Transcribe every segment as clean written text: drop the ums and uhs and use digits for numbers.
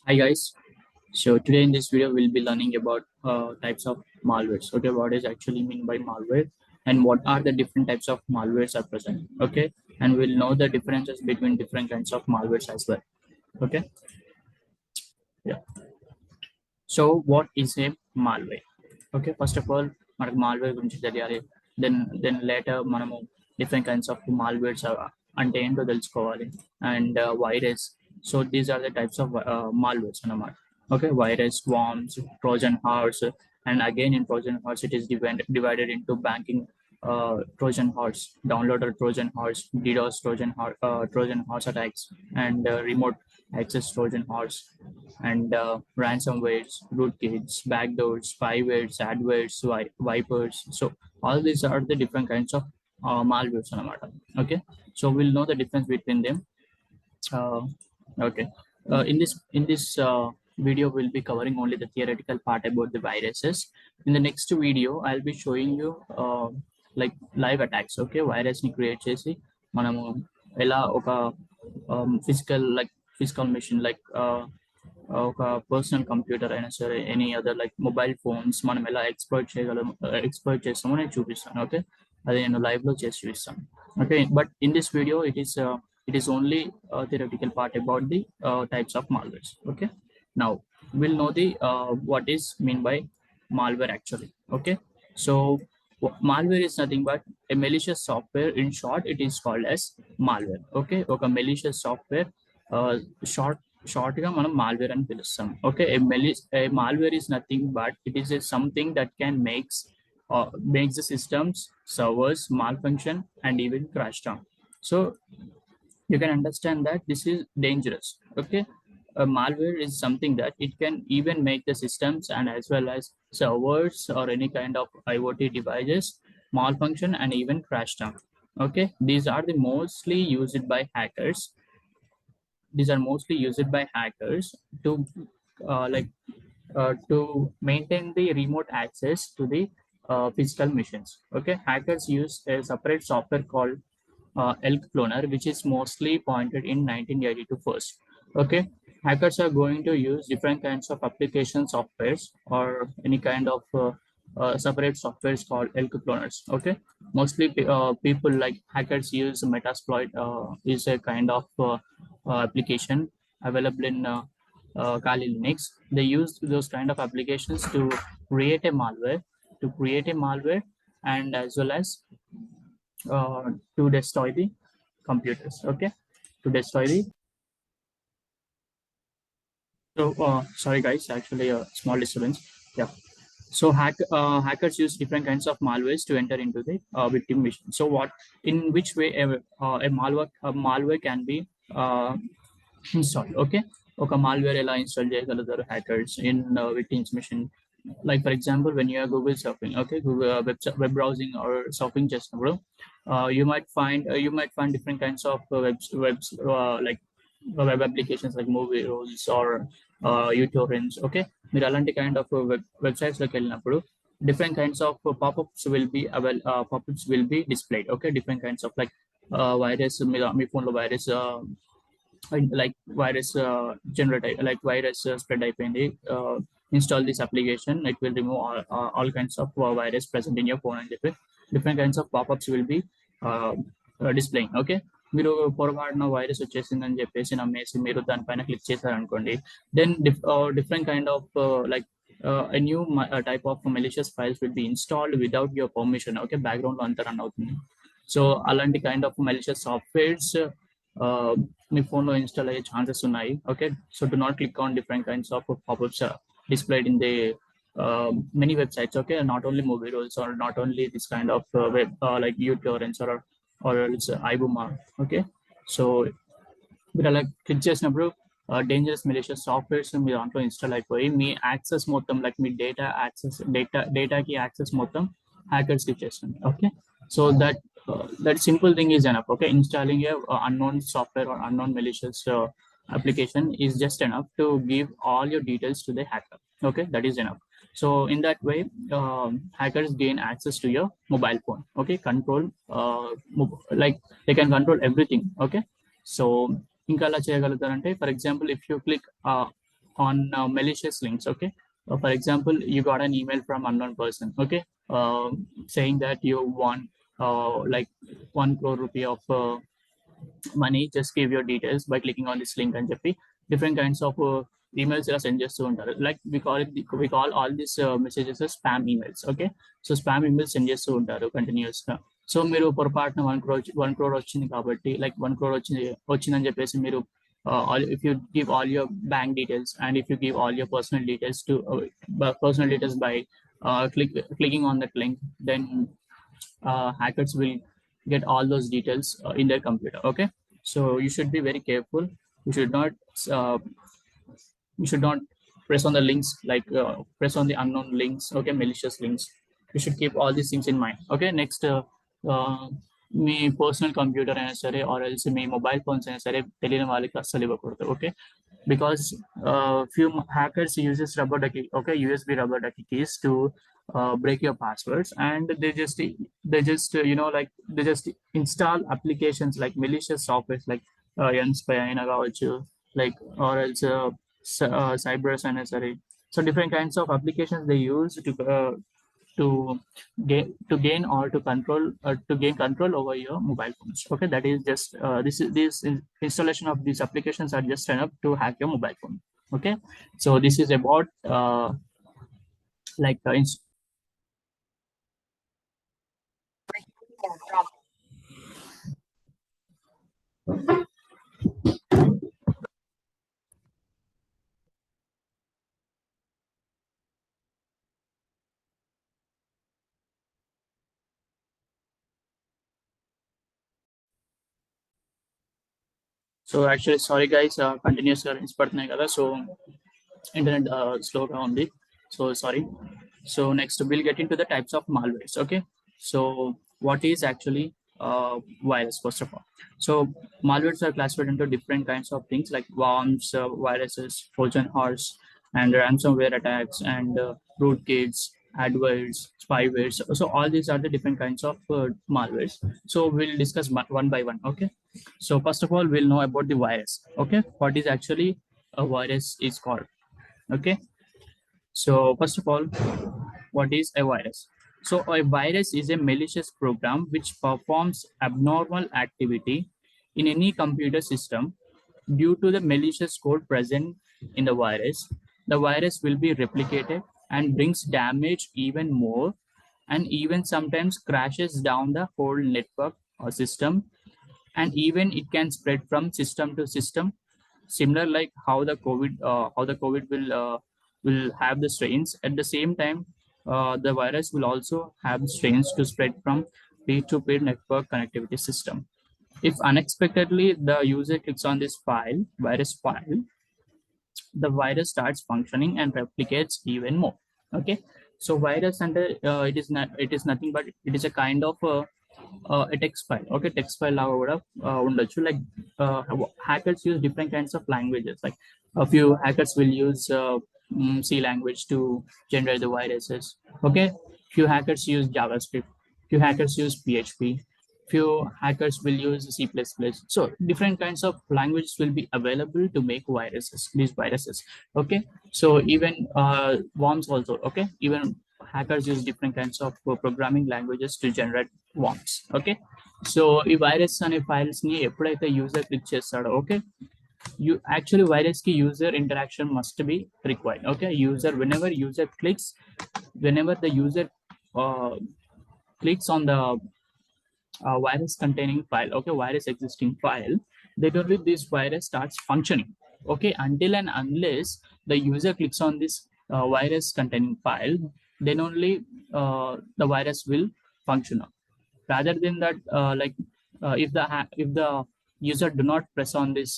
Hi guys. So today in this video we'll be learning about types of malwares. Okay, what is actually mean by malware and what are the different types of malwares are present. Okay, and we'll know the differences between different kinds of malwares as well. Okay, yeah. So what is a malware? Okay, first of all, మనకు malware గురించి తెలియాలి. Then later మనము different kinds of malwares అంటే ఏంటో తెలుసుకోవాలి and virus. So these are the types of malwares అన్నమాట. Okay, virus, worms, Trojan horse, and again in Trojan horse it is divided into banking Trojan horse, downloader Trojan horse, DDoS Trojan horse attacks, and remote access Trojan horse, and ransomwares, rootkits, backdoors, spywares, adwares, vipers. So all these are the different kinds of malwares. Okay, so we'll know the difference between them. Uh, okay, in this video, we'll be covering only the theoretical part about the viruses. In the next video, I'll be showing you like live attacks. Okay, virus ni create chesi మనము ఎలా ఒక physical machine like ఒక personal computer అయినా సరే any other like mobile phones మనం ఎలా explore చేస్తామో నేను చూపిస్తాను. ఓకే, అది నేను లైవ్ లో చేసి చూపిస్తాను. Okay, but in this video it is only theoretical part about the types of malwares. Okay, now we'll know the what is mean by malware actually. Okay, so malware is nothing but a malicious software. In short, it is called as malware. Okay, ఒక malicious software short గా మనం malware అని పిలుస్తాం. Okay, a malware is nothing but it is something that can makes the systems servers malfunction and even crash down. So you can understand that this is dangerous. Okay, a malware is something that it can even make the systems and as well as servers or any kind of IoT devices malfunction and even crash down. Okay, these are the mostly used by hackers. These are mostly used by hackers to to maintain the remote access to the physical machines. Okay, hackers use a separate software called elk cloner, which is mostly pointed in 1982 first. Okay, hackers are going to use different kinds of application softwares or any kind of separate softwares called elk cloners. Okay, mostly people like hackers use Metasploit, is a kind of application available in Kali Linux. They use those kind of applications to create a malware, and as well as to destroy the computers. Okay, to destroy the. So sorry guys, actually a small disturbance. Yeah. So hackers use different kinds of malwares to enter into the victim machine. So in which way a malware can be installed? Okay, ఒక malware ఎలా install చేయగలుగుతారు hackers in victims machine? Like for example, when you are Google surfing, okay, Google web browsing or surfing చేసినప్పుడు you might find different kinds of webs like web applications like movie rules or uTorrents. Okay, మీరు అలాంటి kind of websites లోకి వెళ్ళినప్పుడు different kinds of pop-ups will be displayed. Okay, different kinds of like virus me phone లో virus like virus generate like virus spread అయిపోయింది, install this application, it will remove all kinds of virus present in your phone and different kinds of pop-ups will be displaying. Okay, మీరు పొరపాటున virus వచ్చేసిందని చెప్పేసి నమ్మేసి మీరు దానిపైన click చేశారనుకోండి, then different kind of like a new type of malicious files will be installed without your permission. Okay, background లో అంతా రన్ అవుతుంది. సో అలాంటి kind of malicious softwares me phone లో ఇన్స్టాల్ అయ్యే ఛాన్సెస్ ఉన్నాయి. Okay, so do not click on different kinds of pop-ups displayed in the many websites. Okay, not only movie roles or not only this kind of web like uTorrents or else iBooma. Okay, so మీరు అలా click చేసినప్పుడు dangerous malicious softwares మీ దాంట్లో install అయిపోయి మీ access మొత్తం like మీ డేటాకి access మొత్తం హ్యాకర్స్కి ఇచ్చేస్తుంది. Okay, so that simple thing is enough. Okay, installing a unknown software or unknown malicious application is just enough to give all your details to the hacker. Okay, that is enough. So in that way, hackers gain access to your mobile phone. Okay, control like they can control everything. Okay, so ఇంకా అలా చేయగలుగుతారంటే, for example, if you click malicious links. Okay, for example, you got an email from unknown person. Okay, saying that you want like 1 crore rupee of money. Just give your details by clicking on this link and చెప్పి different kinds of emails ఇలా send చేస్తూ ఉంటారు. Like we call all these messages as spam emails. Okay, so spam emails send చేస్తూ ఉంటారు continuous గా. So మీరు పొరపాటున 1 crore వచ్చింది కాబట్టి, లైక్ 1 crore వచ్చిందని చెప్పేసి మీరు if you give all your bank details and if you give all your personal details by clicking on that link, then hackers will get all those details in their computer. Okay, so you should be very careful. You should not uh, you should not press on the links, like press on the unknown links. Okay, malicious links. You should keep all these things in mind. Okay, next, me personal computer అయినా సరే or else me mobile phones అయినా సరే తెలియని వాళ్ళకి అస్సలు ఇవ్వకూడదు. Okay, because few hackers uses rubber ducky, okay, USB rubber ducky keys to break your passwords, and like they just install applications like malicious software like Unspy అయినా కావచ్చు, like or else Cybers అయినా సరే. So different kinds of applications they use to gain or to gain control over your mobile phones. Okay, that is just installation of these applications are just enough to hack your mobile phone. Okay, so this is about like so actually sorry guys, continuous పడుతున్నాయి కదా, so internet slowగా ఉంది, so sorry. So next we'll get into the types of malwares. Okay, so what is actually virus first of all? So malwares are classified into different kinds of things like worms, viruses, Trojan horse, and ransomware attacks, and rootkits, adwares, spywares. So all these are the different kinds of malwares. So we'll discuss one by one. Okay, so first of all we'll know about the virus. Okay, what is actually a virus is called. Okay, so first of all, what is a virus? So a virus is a malicious program which performs abnormal activity in any computer system. Due to the malicious code present in the virus will be replicated and brings damage even more, and even sometimes crashes down the whole network or system, and even it can spread from system to system, similar like how the covid will have the strains. At the same time, the virus will also have strains to spread from peer-to-peer network connectivity system. If unexpectedly the user clicks on this virus file, the virus starts functioning and replicates even more. Okay, so virus under it is nothing but it is a kind of a text file. Okay, text file లాగా కూడా ఉండొచ్చు. Like hackers use different kinds of languages. Like a few hackers will use C language to generate the viruses. Okay, few hackers use JavaScript, few hackers use PHP, few hackers will use C++. So different kinds of languages will be available to make these viruses. Okay, so even worms also. Okay, even hackers use different kinds of programming languages to generate worms. Okay, so ఈ virus అనే files ని ఎప్పుడైతే user click చేస్తాడో, okay, you actually virus key user interaction must be required. Okay, whenever the user uh, clicks on the virus containing file, okay, virus existing file, then only this virus starts functioning. Okay, until and unless the user clicks on this virus containing file, then only the virus will function. Rather than that, if the user do not press on this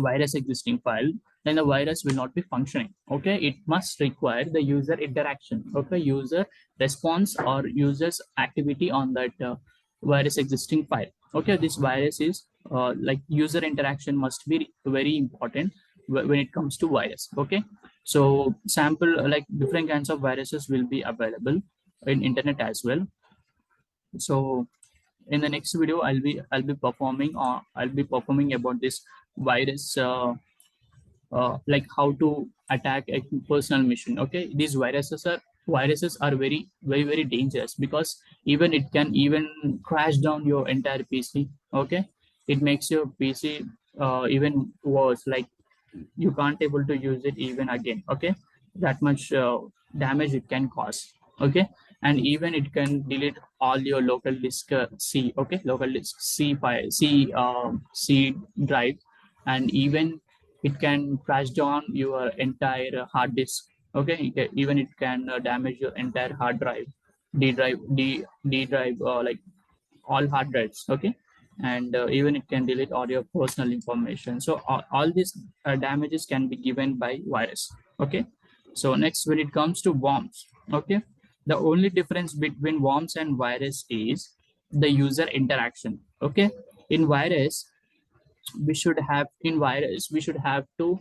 virus existing file, then the virus will not be functioning. Okay, it must require the user interaction. Okay, user response or user's activity on that virus existing file. Okay, this virus is like user interaction must be very important when it comes to virus. Okay, so sample like different kinds of viruses will be available in internet as well. So in the next video I'll be performing about this virus like how to attack a personal machine. Okay, these viruses are very dangerous, because even it can even crash down your entire PC. Okay, it makes your PC even worse, like you can't able to use it even again. Okay, that much damage it can cause. Okay, and even it can delete all your local disk C. Okay, local disk C file, C drive, and even it can crash down your entire hard disk. Okay, even it can damage your entire hard drive, D drive, like all hard drives. Okay, and even it can delete all your personal information. So all these damages can be given by virus. Okay, so next, when it comes to worms. Okay, the only difference between worms and virus is the user interaction. Okay, in virus we should have to,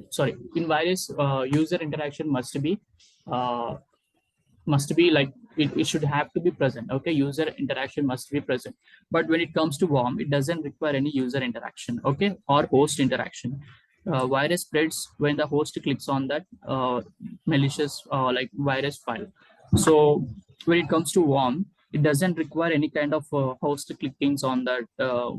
sorry, in virus, user interaction uh, must be like, it should have to be present. Okay, user interaction must be present. But when it comes to worm, it doesn't require any user interaction. Okay, or host interaction. Virus spreads when the host clicks on that malicious like virus file. So when it comes to worm, it doesn't require any kind of host clickings on that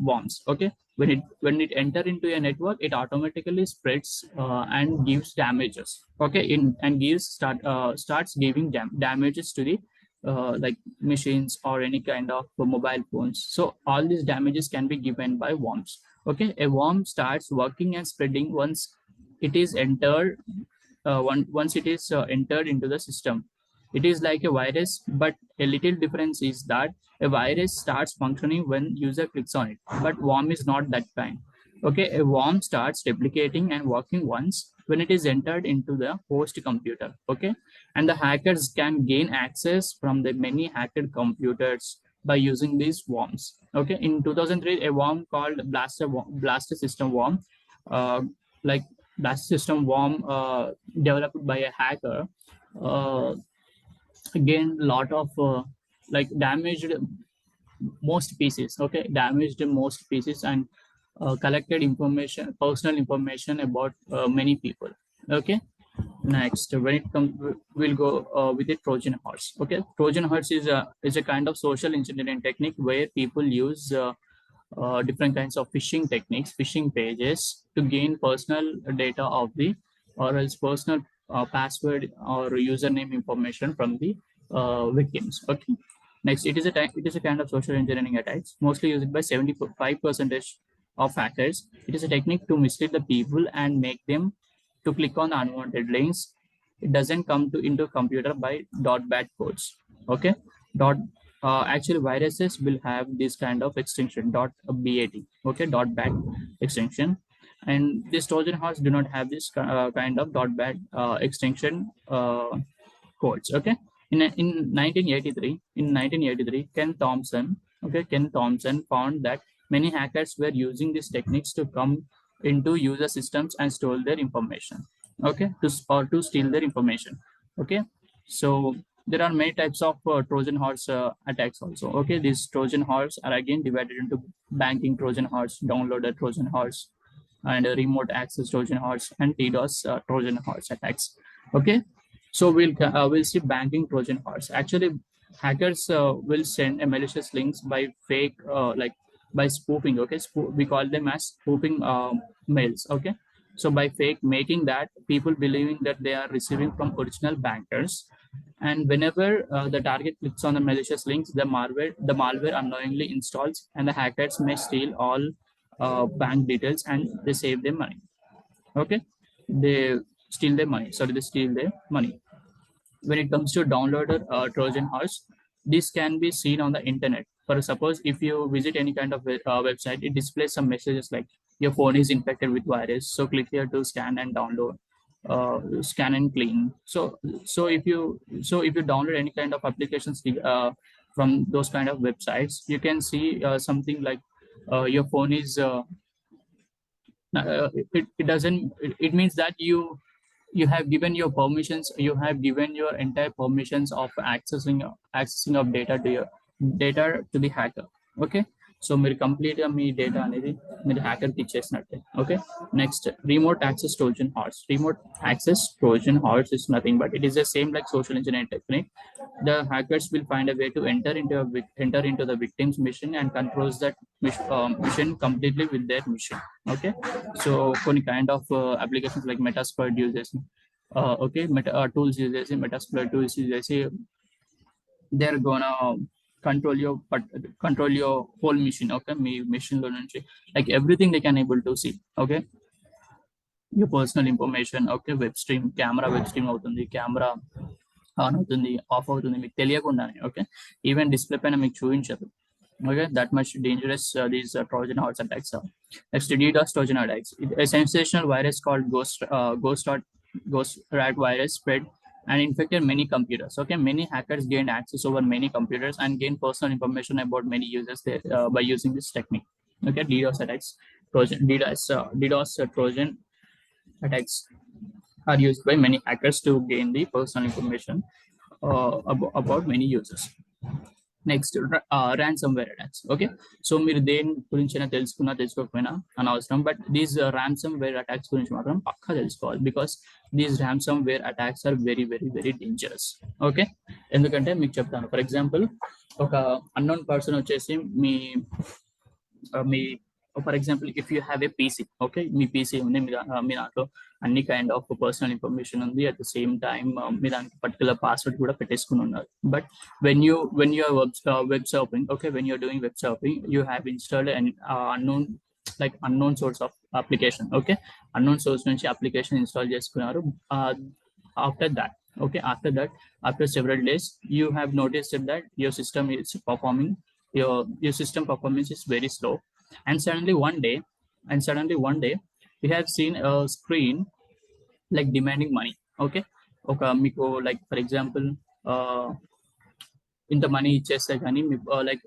worms. Okay, when it enter into a network, it automatically spreads and gives damages. Okay, in and starts giving damages to the like machines or any kind of mobile phones. So all these damages can be given by worms. Okay, a worm starts working and spreading once it is entered, once it is entered into the system. It is like a virus, but a little difference is that a virus starts functioning when user clicks on it, but worm is not that kind. Okay, a worm starts replicating and working once when it is entered into the host computer. Okay, and the hackers can gain access from the many hacked computers by using these worms. Okay, in 2003, a worm called Blaster System Worm, uh, like Blaster System Worm, developed by a hacker, uh, gained a lot of like damaged most pieces. Okay, damaged most pieces, and collected information, personal information about many people. Okay, next, when it comes, we'll go with the Trojan horse. Okay, Trojan horse is a kind of social engineering technique where people use different kinds of phishing techniques, phishing pages, to gain personal data of the, or else personal password or username information from the victims. Okay. Next, it is a kind of social engineering attacks, mostly used by 75% of hackers. It is a technique to mislead the people and make them to click on unwanted links. It doesn't come to into computer by .bat codes. Okay, dot actually viruses will have this kind of extension .bat. Okay, .bat extension, and this Trojan horse do not have this kind of .bat extension codes. Okay, in 1983, Ken Thompson found that many hackers were using these techniques to come into user systems and stole their information. Okay, to steal their information. Okay, so there are many types of Trojan horse attacks also. Okay, these Trojan horse are again divided into banking Trojan horse, downloader Trojan horse, and remote access Trojan horse, and DDoS Trojan horse attacks. Okay, so we'll see banking Trojan horse. Actually, hackers will send a malicious links by fake, like by spoofing. Okay, we call them as spoofing mails. Okay, so by fake making that, people believing that they are receiving from original bankers, and whenever the target clicks on the malicious links, the malware unknowingly installs, and the hackers may steal all bank details, and they save their money. Okay, they they steal their money. When it comes to downloader Trojan horse, this can be seen on the internet. For suppose, if you visit any kind of website, it displays some messages like your phone is infected with virus, so click here to scan and download, scan and clean. So if you download any kind of applications from those kind of websites, you can see something like your phone is it doesn't, it means that you have given your permissions, you have given your entire permissions of accessing of data to the hacker. Okay, so మీరు complete గా మీ data అనేది మీరు హ్యాకర్కి ఇచ్చేసినట్టే. Okay. Next, remote access Trojan horse. Remote access Trojan horse is nothing but it is the same like social engineering technique. The hackers will find a way to enter into the victim's mission and controls that mission completely with their mission. Okay. So any kind of applications like Metasploit uses okay, tools uses Metasploit tools uses they're gonna control your but control your whole mission. Okay, me mission లో నుంచి like everything they can able to see. Okay, your personal information. Okay, web stream web stream అవుతుంది, camera on అవుతుంది, of అవుతుంది మీకు తెలియకుండానే. Okay, even display పైన మీకు చూపించదు. Okay, that much dangerous these Trojan horse attacks are. Next, DDoS Trojan attacks. A sensational virus called Ghost Rat virus spread and infected many computers. Okay, many hackers gained access over many computers and gained personal information about many users there, by using this technique. Okay, DDoS attacks, DDoS Trojan attacks are used by many hackers to gain the personal information about many users. Next ransomware attacks. Okay, so మీరు దేని గురించి తెలుసుకున్నా తెలుసుకోకపోయినా అనవసరం, but these ransomware attacks గురించి మాత్రం పక్కా తెలుసుకోవాలి, because these ransomware attacks are very very very dangerous. Okay, ఎందుకంటే మీకు చెప్తాను. ఫర్ ఎగ్జాంపుల్, ఒక అన్నోన్ పర్సన్ వచ్చేసి మీ for example if you have a PC. Okay, మీ పీసీ ఉంది, మీ దాంట్లో అన్ని కైండ్ ఆఫ్ పర్సనల్ ఇన్ఫర్మేషన్ ఉంది, అట్ ద సేమ్ టైమ్ మీ దానికి పర్టికులర్ పాస్వర్డ్ కూడా పెట్టేసుకుని ఉన్నారు. But when you are web surfing, okay, when you're doing web surfing, you have installed an unknown source of application. Okay, unknown source నుంచి application install చేసుకున్నారు. After that, okay, after several days, you have noticed that your system is performing, your system performance is very slow, and suddenly one day we have seen a screen like demanding money. Okay, ఒక మీకు like for example ఇంత money ఇచ్చేస్తే కానీ like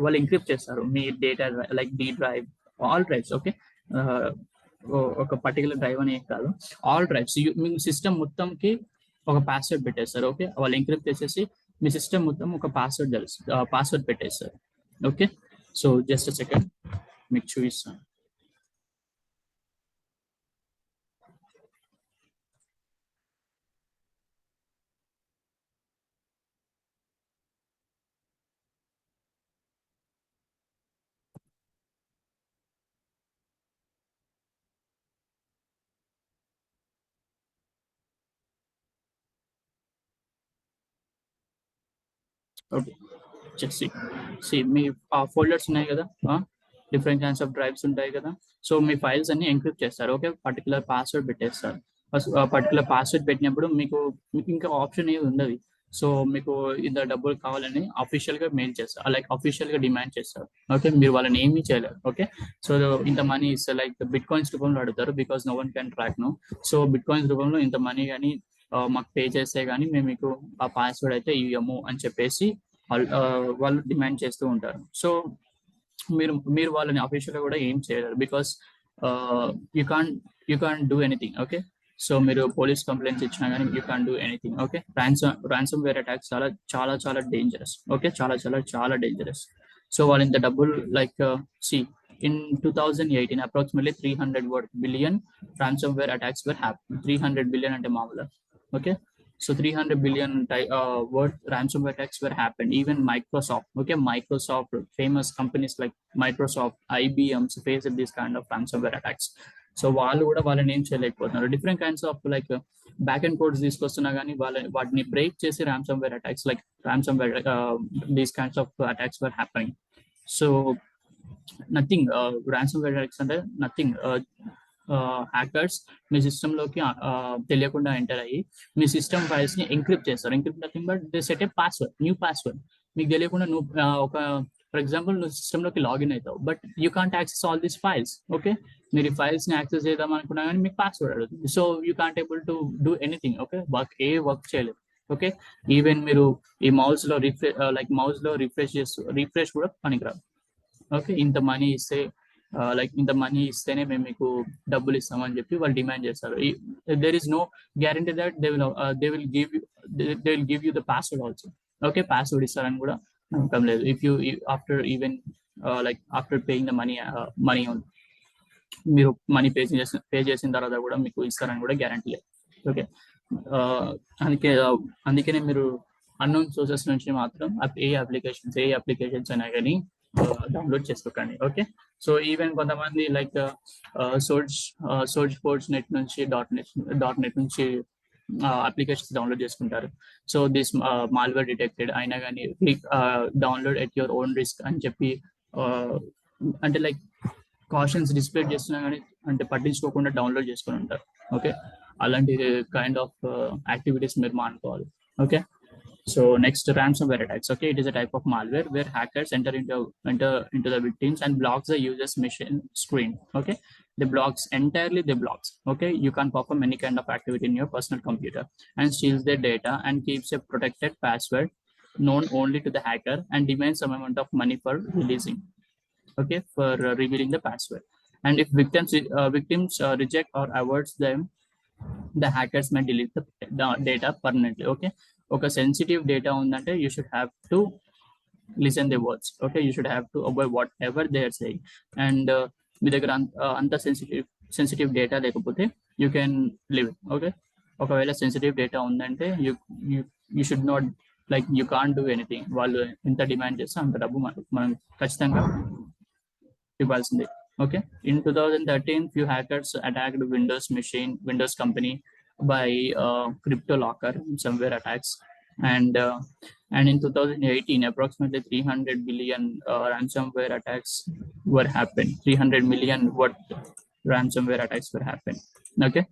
వాళ్ళు encrypt చేస్తారు మీ data, like D drive, all drives. Okay, ఒక particular drive అని ఏం కాదు, ఆల్ డ్రైవ్స్. మీ సిస్టమ్ మొత్తంకి ఒక పాస్వర్డ్ పెట్టేస్తారు. ఓకే, వాళ్ళు ఎన్క్రిప్ట్ చేసేసి మీ సిస్టమ్ మొత్తం ఒక పాస్వర్డ్ పెట్టేస్తారు. ఓకే, సో జస్ట్ సెకండ్ మీకు చూపిస్తాను. ఓకే, సి మీ ఫోల్డర్స్ ఉన్నాయి కదా, డిఫరెంట్ కైండ్స్ ఆఫ్ డ్రైవ్స్ ఉంటాయి కదా. సో మీ ఫైల్స్ అన్ని ఎన్క్రిప్ట్ చేస్తారు. ఓకే, పర్టికులర్ పాస్వర్డ్ పెట్టేస్తారు. పర్టికులర్ పాస్వర్డ్ పెట్టినప్పుడు మీకు ఇంకా ఆప్షన్ ఏది ఉండదు. సో మీకు ఇంత డబ్బులు కావాలని అఫీషియల్ గా మెయిల్ చేస్తారు, లైక్ అఫీషియల్ గా డిమాండ్ చేస్తారు. ఓకే, మీరు వాళ్ళని ఏమీ చేయలేరు. ఓకే, సో ఇంత మనీ ఇస్తే లైక్ బిట్ కాయిన్స్ రూపంలో అడుగుతారు, because no one can track no. So bitcoins రూపంలో ఇంత మనీ కానీ మాకు పే చేస్తే కానీ మేము మీకు ఆ పాస్వర్డ్ అయితే ఇవ్వము అని చెప్పేసి వాళ్ళు డిమాండ్ చేస్తూ ఉంటారు. సో మీరు వాళ్ళని అఫీషియల్గా కూడా ఏం చేయలేరు, because you can't do anything. Okay, so మీరు పోలీస్ కంప్లైంట్స్ ఇచ్చినా కానీ you can't do anything. Okay, ransomware attacks చాలా చాలా చాలా డేంజరస్. ఓకే, చాలా చాలా చాలా డేంజరస్. సో వాళ్ళు ఇంత డబ్బులు like C in 2018 approximately 300 billion ransomware attacks were happening. 300 billion అంటే మామూలు. Okay, so 300 billion worth ransomware attacks were happened. Even Microsoft, okay, Microsoft, famous companies like Microsoft, IBM faced this kind of ransomware attacks. So వాళ్ళు కూడా వాళ్ళని ఏం చేయలేకపోతున్నారు. Different kinds of like backend codes తీసుకొస్తున్నా కానీ వాటిని break చేసి ransomware attacks, like ransomware, these kinds of attacks were happening. So nothing, ransomware attacks అంటే నథింగ్. హ్యాకర్స్ మీ సిస్టంలోకి తెలియకుండా ఎంటర్ అయ్యి మీ సిస్టమ్ ఫైల్స్ ని ఎన్క్రిప్ట్ చేస్తారు. Encrypt nothing but they set A password, new password. మీకు తెలియకుండా నువ్వు ఒక ఫర్ ఎగ్జాంపుల్ నువ్వు సిస్టంలోకి లాగిన్ అవుతావు, but you can't access all these files. Okay, మీరు ఈ ఫైల్స్ ని యాక్సెస్ చేద్దాం అనుకున్నా కానీ మీకు పాస్వర్డ్ అడుగుతుంది. So you can't able to do anything. Okay, work చేయలేదు. ఓకే, ఈవెన్ మీరు ఈ మౌస్ లో రిఫ్రెష్ కూడా పనికిరాదు. ఓకే, ఇంత మనీ ఇస్తే లైక్ ఇంత మనీ ఇస్తేనే మేము మీకు డబ్బులు ఇస్తామని చెప్పి వాళ్ళు డిమాండ్ చేస్తారు. There is no guarantee that they will give you the password also. Okay, password ఇస్తారని కూడా నమ్మకం లేదు. If you after even like after paying the money own. మీరు మనీ పే చేసిన తర్వాత కూడా మీకు ఇస్తారని కూడా గ్యారంటీ లేదు. ఓకే, అందుకే అందుకనే మీరు అన్నోన్ సోర్సెస్ నుంచి మాత్రం ఏ అప్లికేషన్స్ అయినా కానీ డౌన్లోడ్ చేసుకోకండి. ఓకే, సో ఈవెన్ కొంతమంది లైక్ సోర్స్ ఫోర్స్ నెట్ నుంచి డాట్ నెట్ నుంచి అప్లికేషన్స్ డౌన్లోడ్ చేసుకుంటారు. సో దిస్ మాల్వేర్ డిటెక్టెడ్ అయినా కానీ download at your own risk అని చెప్పి అంటే లైక్ కాషన్స్ డిస్ప్లే చేస్తున్నా కానీ అంటే పట్టించుకోకుండా డౌన్లోడ్ చేసుకొని ఉంటారు. ఓకే, అలాంటి కైండ్ ఆఫ్ యాక్టివిటీస్ మీరు మానుకోవాలి. Okay, so next, ransomware attacks. Okay, it is a type of malware where hackers enter into the victims and blocks the user's machine screen. Okay, they blocks. Okay, you can't perform any kind of activity in your personal computer and steals their data and keeps a protected password known only to the hacker and demands some amount of money for releasing. Okay, for revealing the password. And if victims reject or avoids them, the hackers may delete the data permanently. Okay, ఒక sensitive data ఉందంటే you should have to listen the words. Okay, you should have to avoid whatever they are saying. And మీ దగ్గర అంత sensitive data లేకపోతే you can live. Okay, ఒకవేళ sensitive data ఉందంటే you should not like you can't do anything. వాళ్ళు ఎంత demand చేస్తే అంత డబ్బు మనం ఖచ్చితంగా ఇవ్వాల్సిందే. Okay, in 2013, few hackers attacked Windows company by crypto locker ransomware attacks, and in 2018, approximately 300 billion ransomware attacks were happened. 300 million what ransomware attacks were happened. Okay,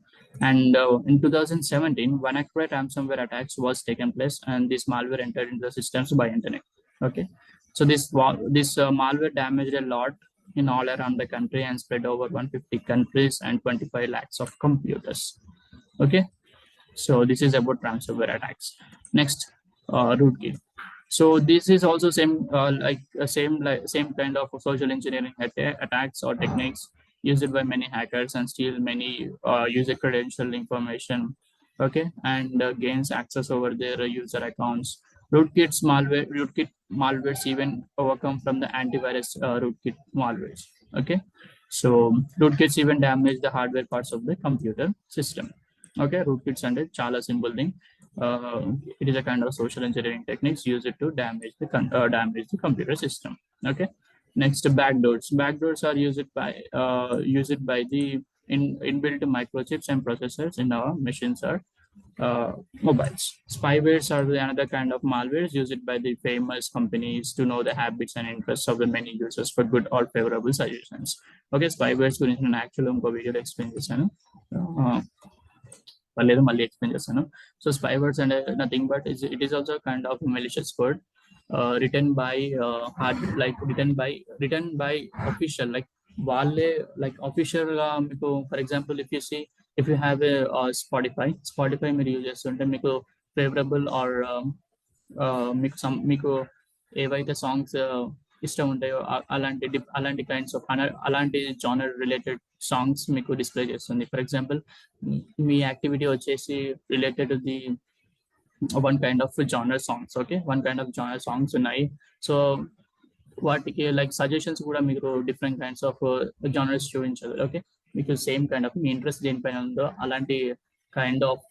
and in 2017, WannaCry ransomware attacks was taken place, and this malware entered into the systems by internet. Okay, so this malware damaged a lot in all around the country and spread over 150 countries and 25 lakhs of computers. Okay, so this is about ransomware attacks. Next, rootkit. So this is also same kind of social engineering attacks or techniques used by many hackers and steal many user credential information. Okay, and gains access over their user accounts. Rootkit malwares even overcome from the antivirus rootkit malwares. Okay, so rootkits even damage the hardware parts of the computer system. Okay, rootkits and chala simple thing. It is a kind of social engineering techniques used to damage the computer system. Okay, next, backdoors are used by the inbuilt microchips and processors in our machines or mobiles. Spywares are another kind of malwares used by the famous companies to know the habits and interests of the many users for good or favorable suggestions. Okay, spywares గురించి నేను యాక్చువల్గా ఇంకో వీడియోలో explain చేశాను, లేదు మళ్ళీ explain చేస్తాను. So స్పైవర్స్ అంటే nothing but it is also kind of malicious code written by official, like వాళ్ళే లైక్ అఫీషియల్ గా మీకు for example if you have A Spotify మీరు యూజ్ చేస్తుంటే మీకు ఫేవరబుల్ ఆర్ మీకు ఏవైతే సాంగ్స్ ఇష్టం ఉంటాయో అలాంటి కైండ్స్ ఆఫ్ అలాంటి జానర్ రిలేటెడ్ సాంగ్స్ మీకు డిస్ప్లే చేస్తుంది. ఫర్ ఎగ్జాంపుల్ మీ యాక్టివిటీ వచ్చేసి related to the one kind of genre songs. Okay, one kind of genre songs ఉన్నాయి. సో వాటికి లైక్ సజెషన్స్ కూడా మీకు డిఫరెంట్ కైండ్స్ ఆఫ్ జానర్స్ చూపించదు. Okay, మీకు సేమ్ కైండ్ ఆఫ్ మీ ఇంట్రెస్ట్ దేనిపైన ఉందో అలాంటి కైండ్ ఆఫ్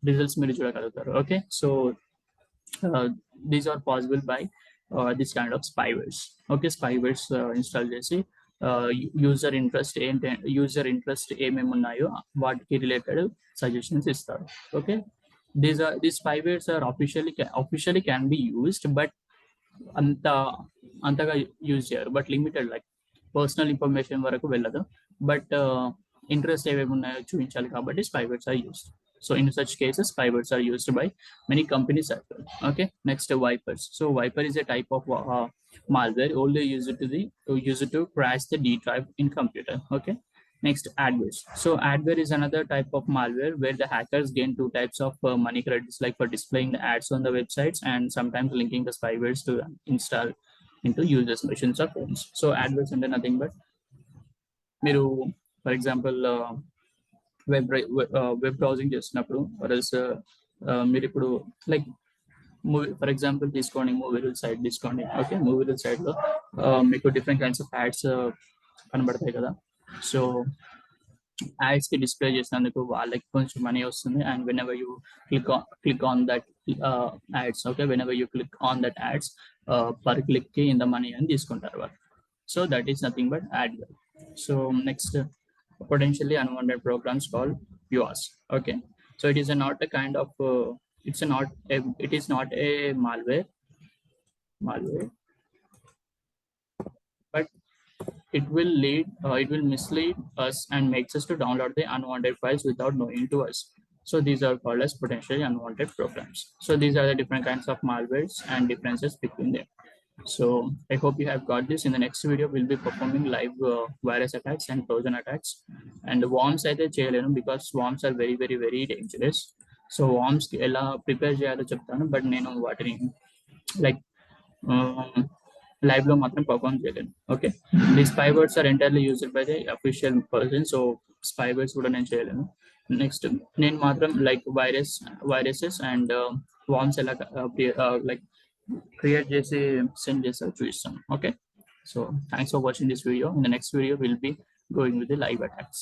రిజల్ట్స్ మీరు చూడగలుగుతారు. Okay, so these are possible by this kind of spywares. Okay, spywares install చేసి యూజర్ ఇంట్రెస్ట్ ఏమేమి ఉన్నాయో వాటికి రిలేటెడ్ సజెషన్స్ ఇస్తారు. Okay, these spywares are officially can be used, but అంతగా యూజ్ చేయరు, but limited, like personal information వరకు వెళ్ళదు, but interest ఏమేమి ఉన్నాయో చూపించాలి కాబట్టి spywares are used. So in such cases, spywares are used by many companies as well. Okay, next, Vipers. So Viper is a type of malware only used to crash the D drive in computer. Okay, next, adwares. So adware is another type of malware where the hackers gain two types of money credits, like for displaying the ads on the websites and sometimes linking the spywares to install into users' machines or phones. So adwares అంటే nothing but మీరు for example web browsing చేస్తున్నప్పుడు మీరు ఇప్పుడు like movie for example తీసుకోండి, movie rule site తీసుకోండి. Okay, movie rule సైట్లో మీకు different kinds of ads కనబడతాయి కదా. సో యాడ్స్ కి డిస్ప్లే చేసినందుకు వాళ్ళకి కొంచెం మనీ వస్తుంది. And whenever you click on that ads, okay, whenever you click on that ads, per click కి ఇంత మనీ అని తీసుకుంటారు వాళ్ళు. So that is nothing but add. So next, potentially unwanted programs called yours. Okay, so it is a not a kind of it's a not a, it is not a malware, but it will mislead us and makes us to download the unwanted files without knowing to us. So these are called as potentially unwanted programs. So these are the different kinds of malwares and differences between them. So I hope you have got this. In the next video, we'll be performing live virus attacks and Trojan attacks. And worms అయితే చేయలేను because worms are very very very dangerous. So worms కి ఎలా prepare చేయాలో చెప్తాను, but నేను వాటిని like live లో మాత్రం పర్ఫామ్ చేయలేను. Okay, the spywares are entirely used by the official person. So spywares కూడా నేను చేయలేను. నెక్స్ట్, నేను మాత్రం లైక్ వైరసెస్ అండ్ వామ్స్ ఎలా లైక్ క్రియేట్ చేసి సెండ్ చేస్తారు చూపిస్తాను. Okay, so thanks for watching this video. In the next video will be going with the live attacks.